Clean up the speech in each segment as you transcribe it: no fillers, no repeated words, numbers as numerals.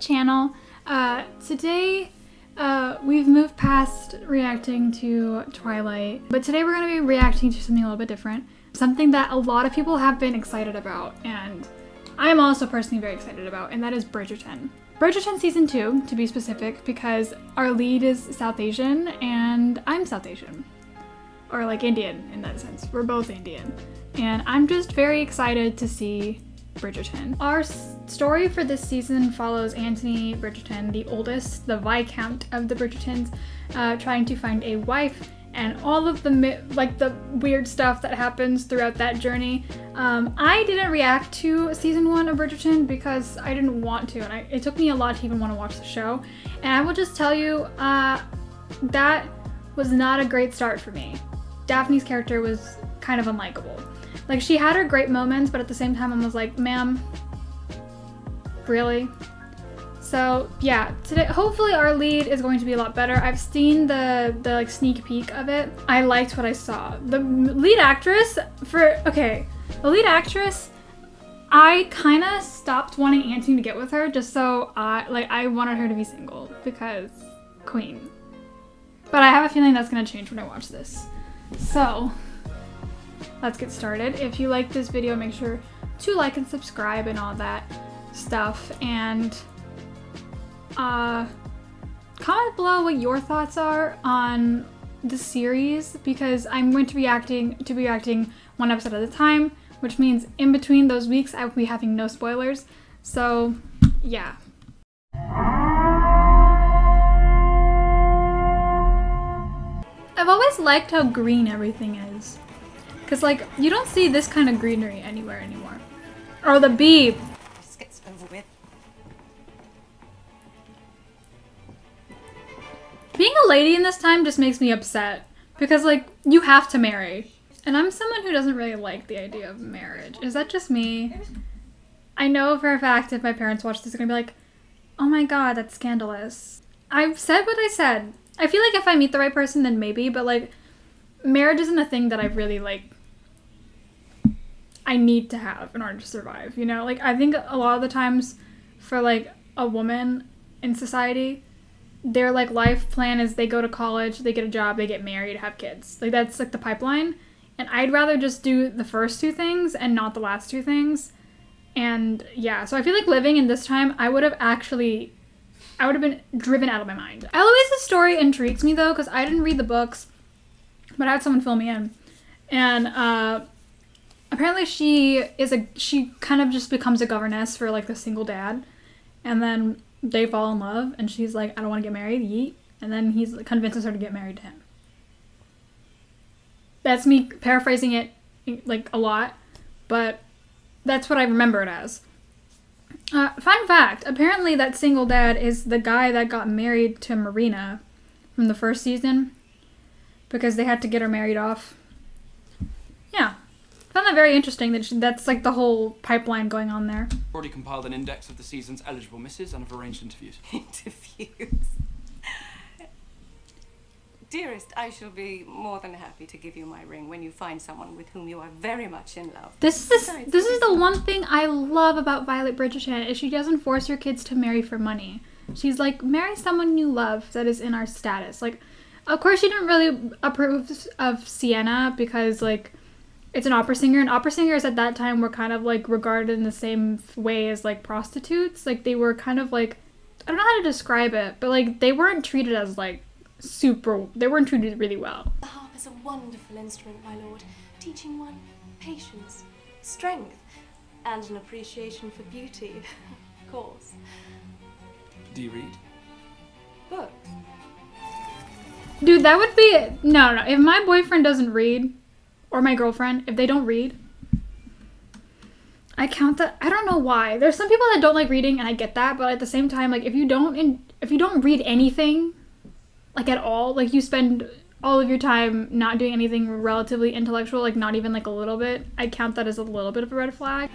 channel. Today we've moved past reacting to Twilight, but today we're going to be reacting to something a little bit different. Something that a lot of people have been excited about, and I am also personally very excited about, and that is Bridgerton. Bridgerton season 2, to be specific, because our lead is South Asian and I'm South Asian. Or like Indian in that sense. We're both Indian. And I'm just very excited to see Bridgerton. Our story for this season follows Anthony Bridgerton, the oldest, the Viscount of the Bridgertons, trying to find a wife and all of the weird stuff that happens throughout that journey. I didn't react to season 1 of Bridgerton because I didn't want to, and it took me a lot to even want to watch the show. And I will just tell you, that was not a great start for me. Daphne's character was kind of unlikable. Like, she had her great moments, but at the same time I was like, ma'am, really? So yeah, today hopefully our lead is going to be a lot better. I've seen the like sneak peek of it. I liked what I saw. The lead actress I kind of stopped wanting Anthony to get with her just so I wanted her to be single because queen. But I have a feeling that's gonna change when I watch this. So let's get started. If you like this video, make sure to like and subscribe and all that stuff, and comment below what your thoughts are on the series, because I'm going to be reacting one episode at a time, which means in between those weeks I will be having no spoilers. So yeah. I've always liked how green everything is, because like you don't see this kind of greenery anywhere anymore. Or the bee. Just gets over with. Being a lady in this time just makes me upset, because like you have to marry, and I'm someone who doesn't really like the idea of marriage. Is that just me? I know for a fact if my parents watch this, they're gonna be like, oh my god, that's scandalous. I've said what I said. I feel like if I meet the right person, then maybe, but like marriage isn't a thing that I really like I need to have in order to survive, you know? Like I think a lot of the times for like a woman in society, their like life plan is they go to college, they get a job, they get married, have kids. Like that's like the pipeline. And I'd rather just do the first two things and not the last two things. And yeah, so I feel like living in this time, I would have been driven out of my mind. Eloise's story intrigues me though, because I didn't read the books, but I had someone fill me in. And apparently she kind of just becomes a governess for like the single dad. And then they fall in love, and she's like, I don't want to get married, yeet. And then he convinces her to get married to him. That's me paraphrasing it like a lot, but that's what I remember it as. Fun fact, apparently that single dad is the guy that got married to Marina from the first season, because they had to get her married off. Yeah. I found that very interesting that that's like the whole pipeline going on there. Already compiled an index of the season's eligible misses and have arranged interviews. Interviews. Dearest, I shall be more than happy to give you my ring when you find someone with whom you are very much in love. This is the one thing I love about Violet Bridgerton, is she doesn't force her kids to marry for money. She's like, marry someone you love that is in our status. Like, of course she didn't really approve of Sienna because like it's an opera singer, and opera singers at that time were kind of like regarded in the same way as like prostitutes. Like they were kind of like, I don't know how to describe it, but like they weren't treated as like they weren't treated really well. The harp is a wonderful instrument, my lord, teaching one patience, strength, and an appreciation for beauty, of course. Do you read? Books. Dude, that would be no. If my boyfriend doesn't read, or my girlfriend, if they don't read, I count that. I don't know why. There's some people that don't like reading, and I get that, but at the same time, like if you don't read anything, like at all, like you spend all of your time not doing anything relatively intellectual, like not even like a little bit, I count that as a little bit of a red flag.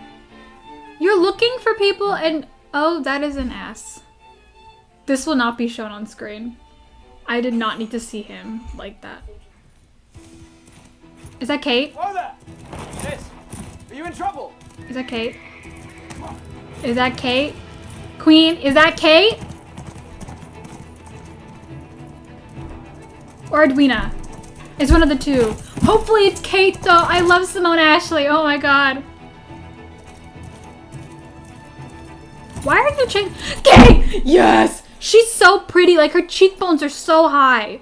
You're looking for people, and oh, that is an S. This will not be shown on screen. I did not need to see him like that. Is that Kate? Whoa there! Sis, are you in trouble? Is that Kate? Is that Kate? Queen, is that Kate? Or Edwina? It's one of the two. Hopefully it's Kate though. I love Simone Ashley. Oh my god. Why are you changing? Kate! Yes! She's so pretty. Like her cheekbones are so high.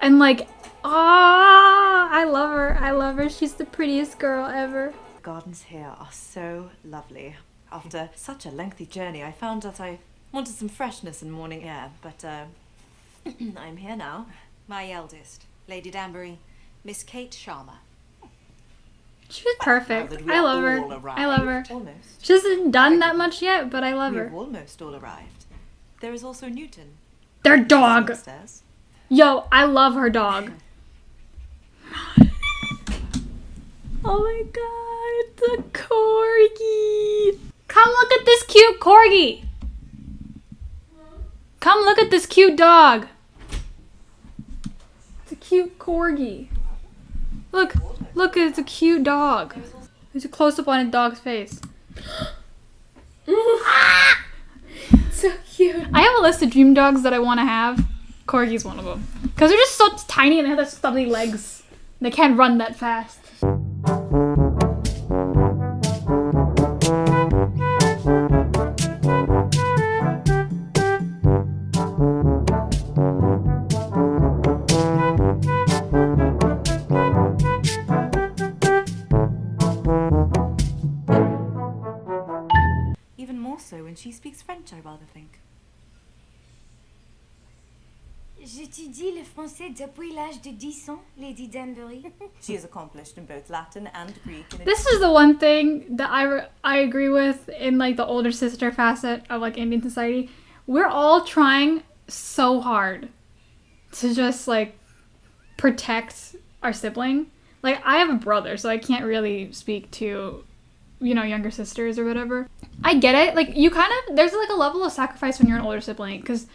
And like, ah, I love her. I love her. She's the prettiest girl ever. The gardens here are so lovely. After such a lengthy journey, I found that I wanted some freshness and morning air, but I'm here now. My eldest, Lady Danbury, Miss Kate Sharma. She was perfect. Now that we I are love her. all I love her. Almost. She hasn't done that much yet, but I love We her. have almost all arrived. There is also Newton. Their dog. Upstairs. Yo, I love her dog. Oh my god, it's a corgi. Come look at this cute corgi. Come look at this cute dog. It's a cute corgi. Look, look, it's a cute dog. There's a close-up on a dog's face. So cute. I have a list of dream dogs that I want to have. Corgi's one of them. Because they're just so tiny and they have those stubby legs. They can't run that fast. Even more so when she speaks French, I rather think. J'étudie le français depuis l'âge de 10 ans, Lady Danbury. She is accomplished in both Latin and Greek. And This is the one thing that I agree with in like the older sister facet of like Indian society. We're all trying so hard to just like protect our sibling. Like I have a brother, so I can't really speak to, you know, younger sisters or whatever. I get it. Like you kind of, there's like a level of sacrifice when you're an older sibling because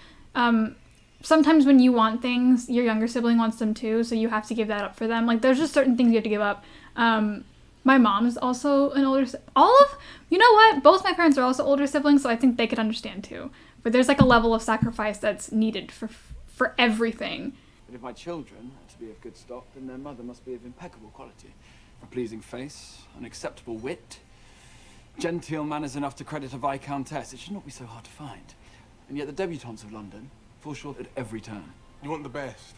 sometimes when you want things, your younger sibling wants them too, so you have to give that up for them. Like, there's just certain things you have to give up. My mom's also an older... You know what? Both my parents are also older siblings, so I think they could understand too. But there's, like, a level of sacrifice that's needed for everything. But if my children are to be of good stock, then their mother must be of impeccable quality. A pleasing face, an acceptable wit, genteel manners enough to credit a viscountess. It should not be so hard to find. And yet the debutantes of London fall short at every turn. You want the best.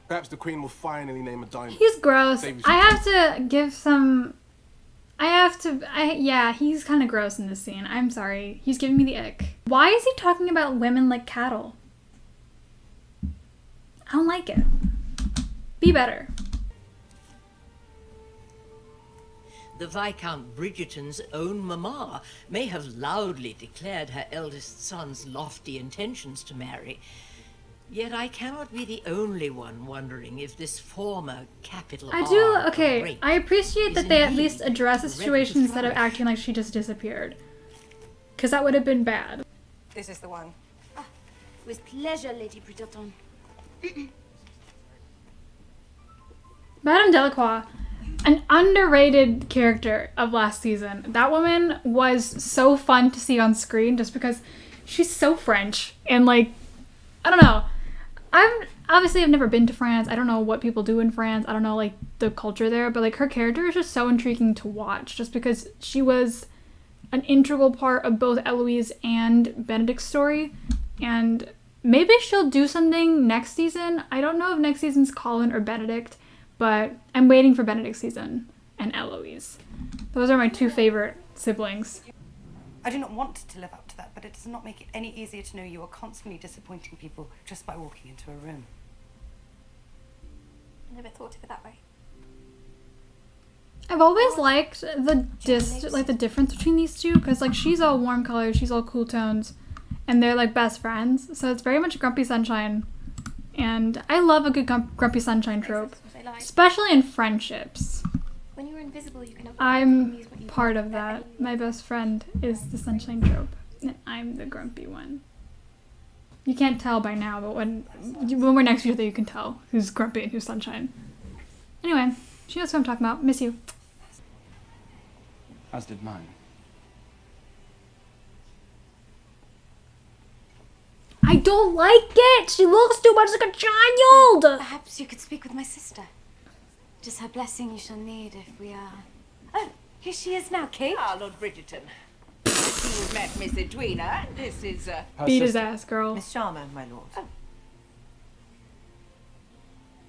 Perhaps the Queen will finally name a diamond. He's gross. Save you I some have to give some... Yeah, he's kind of gross in this scene. I'm sorry. He's giving me the ick. Why is he talking about women like cattle? I don't like it. Be better. The Viscount Bridgerton's own mamma may have loudly declared her eldest son's lofty intentions to marry, yet I cannot be the only one wondering if this former capital Okay, great I appreciate is that they at indeed least address the ready to situation instead of flourish. acting like she just disappeared. Because that would have been bad. This is the one. With pleasure, Lady Bridgerton. Madame Delacroix, an underrated character of last season. That woman was so fun to see on screen just because she's so French and like, I don't know. I've never been to France. I don't know what people do in France. I don't know like the culture there, but like her character is just so intriguing to watch just because she was an integral part of both Eloise and Benedict's story. And maybe she'll do something next season. I don't know if next season's Colin or Benedict, but I'm waiting for Benedict's season and Eloise. Those are my two favorite siblings. I do not want to live up to that, but it does not make it any easier to know you are constantly disappointing people just by walking into a room. I never thought of it that way. I've always liked the difference between these two because like she's all warm colors, she's all cool tones, and they're like best friends. So it's very much Grumpy Sunshine, and I love a good Grumpy Sunshine trope, That's what I like. especially in friendships. When you're invisible, you can avoid I'm use what you part want of at that. any My best friend is the Sunshine trope, and I'm the grumpy one. You can't tell by now, but when we're next to each other, you can tell who's grumpy and who's Sunshine. Anyway, she knows what I'm talking about. Miss you. As did mine. don't like it. She looks too much like a child. Perhaps you could speak with my sister. Just her blessing you shall need if we are... Oh, here she is now, Kate. Ah, Lord Bridgerton. You've met Miss Edwina. This is, Beat his ass, girl. Miss Sharma, my lord. Oh.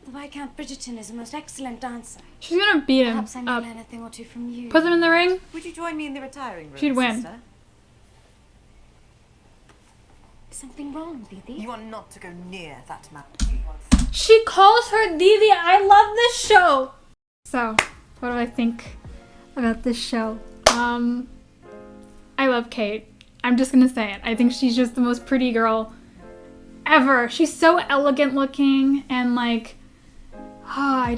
The Viscount Bridgerton is a most excellent dancer. She's gonna beat him Perhaps I may up. learn a thing or two from you. Put them in the ring. Would you join me in the retiring room, She'd win. sister? Is something wrong, Didi? You are not to go near that man. She calls her Didi. I love this show. So, what do I think about this show? I love Kate. I'm just gonna say it. I think she's just the most pretty girl ever. She's so elegant looking and like, I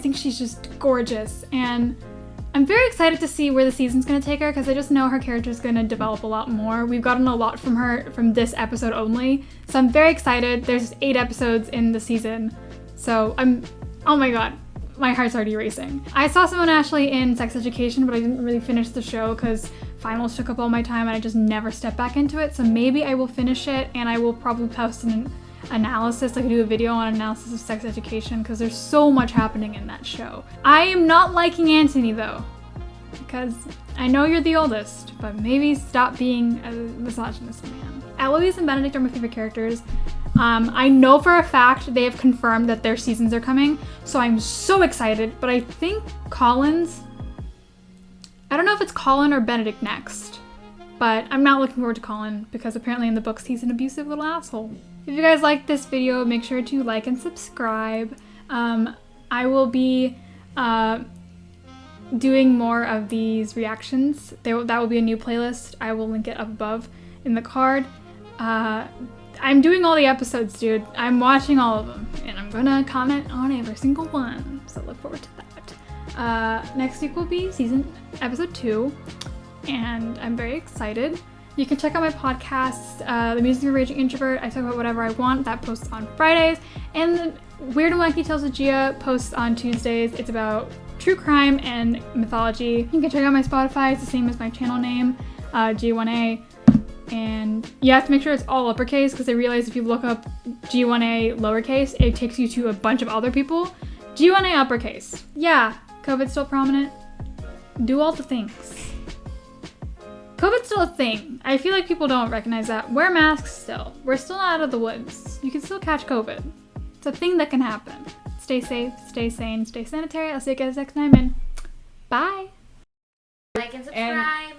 think she's just gorgeous. And I'm very excited to see where the season's gonna take her because I just know her character's gonna develop a lot more. We've gotten a lot from her from this episode only. So I'm very excited. There's 8 episodes in the season. So oh my god, my heart's already racing. I saw Simone Ashley in Sex Education, but I didn't really finish the show because finals took up all my time and I just never stepped back into it. So maybe I will finish it and I will probably post an analysis, like do a video on analysis of Sex Education because there's so much happening in that show. I am not liking Anthony though, because I know you're the oldest, but maybe stop being a misogynist man. Eloise and Benedict are my favorite characters. I know for a fact they have confirmed that their seasons are coming, so I'm so excited, but I think Colin's, I don't know if it's Colin or Benedict next, but I'm not looking forward to Colin because apparently in the books he's an abusive little asshole. If you guys liked this video, make sure to like and subscribe. I will be doing more of these reactions. That will be a new playlist. I will link it up above in the card. I'm doing all the episodes, dude. I'm watching all of them, and I'm gonna comment on every single one, so look forward to that. Next week will be episode 2, and I'm very excited. You can check out my podcast, The Musings of a Raging Introvert. I talk about whatever I want. That posts on Fridays, and the Weird and Wacky Tales of Gia posts on Tuesdays. It's about true crime and mythology. You can check out my Spotify. It's the same as my channel name, G1A. And you have to make sure it's all uppercase because I realized if you look up G1A lowercase, it takes you to a bunch of other people. G1A uppercase. Yeah, COVID's still prominent. Do all the things. COVID's still a thing. I feel like people don't recognize that. Wear masks still. We're still not out of the woods. You can still catch COVID. It's a thing that can happen. Stay safe, stay sane, stay sanitary. I'll see you guys next time and bye. Like and subscribe.